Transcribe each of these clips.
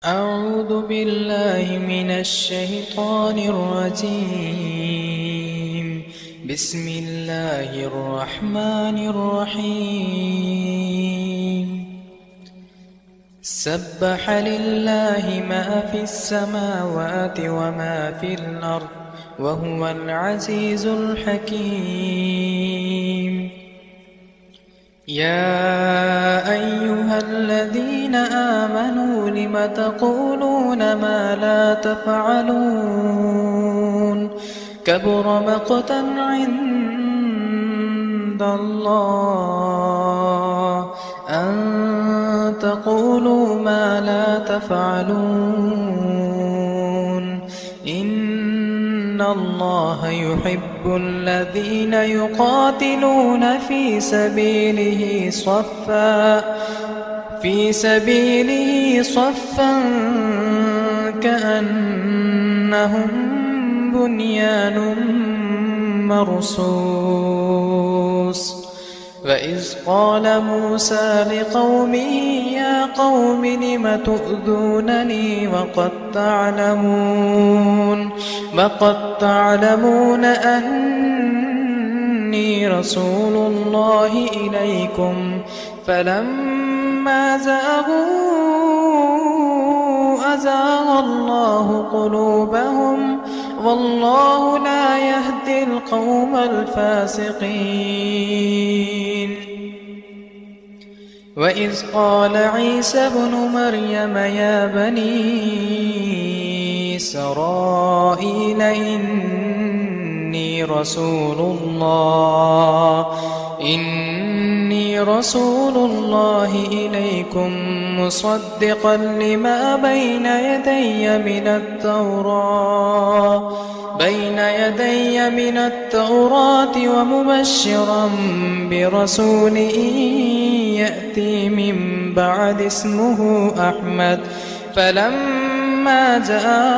أعوذ بالله من الشيطان الرجيم. بسم الله الرحمن الرحيم. سبح لله ما في السماوات وما في الأرض وهو العزيز الحكيم. يا أيها الذين آمنوا لم تقولون ما لا تفعلون؟ كبر مقتا عند الله أن تقولوا ما لا تفعلون. إن الله يحب الذين يقاتلون في سبيله صفا كأنهم بنيان مرصوص. وإذ قال موسى لقومه يا قوم لم تؤذونني وقد تعلمون أني رسول الله إليكم فلما زاغوا أزاغ الله قلوبهم والله لا يهدي القوم الفاسقين. وإذ قال عيسى ابن مريم يا بني إسرائيل إني رسول الله إليكم مصدقا لما بين يدي من التوراة ومبشرا برسول يأتي من بعد اسمه أحمد. فلما جاءهم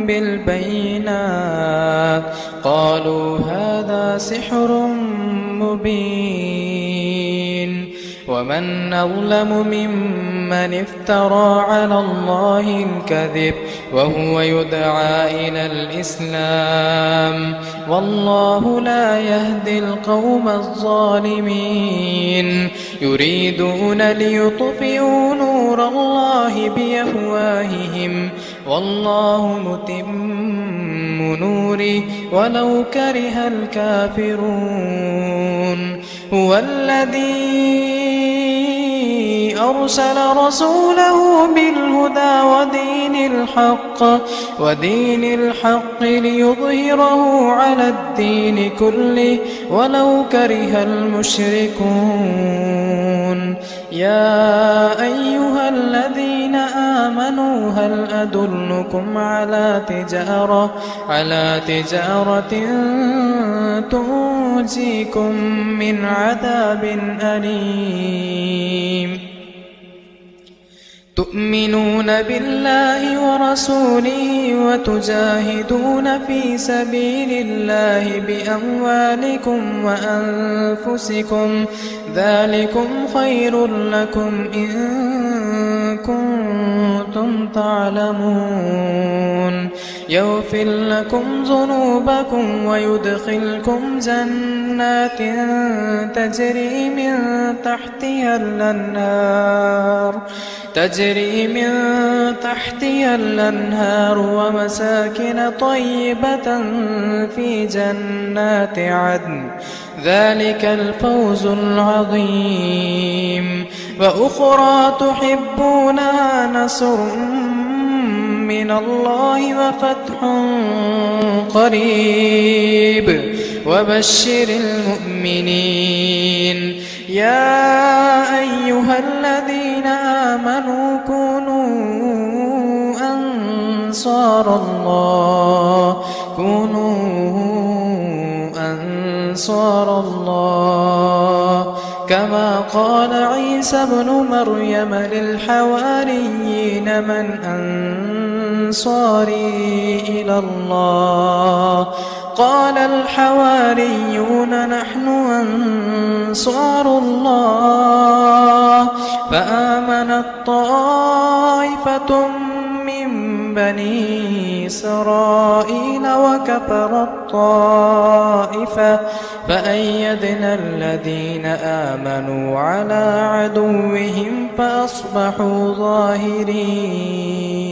بالبينات قالوا هذا سحر مبين. ومن أظلم ممن افترى على الله الكذب وهو يدعى إلى الإسلام والله لا يهدي القوم الظالمين. يريدون ليطفئوا نور الله بأفواههم والله متم نوره ولو كره الكافرون. هو الذي أرسل رسوله بالهدى ودين الحق ليظهره على الدين كله ولو كره المشركون. يا أيها الذين آمنوا هل أدلكم على تجارة تنجيكم من عذاب أليم؟ تؤمنون بالله ورسوله وتجاهدون في سبيل الله بأموالكم وأنفسكم ذلكم خير لكم إن كنتم تعلمون. يغفر لكم ذنوبكم ويدخلكم جنات تجري من تحتها الأنهار ومساكن طيبة في جنات عدن ذلك الفوز العظيم. وأخرى تحبونها نصر من الله وفتح قريب وبشر المؤمنين. يا أيها الذين آمنوا كونوا أنصار الله كما وإذا قال عيسى ابن مريم للحواريين من أنصاري إلى الله قال الحواريون نحن أنصار الله فآمنت طائفة من بني إسرائيل وكفرت طائفة فأيدنا الذين آمنوا على عدوهم فأصبحوا ظاهرين.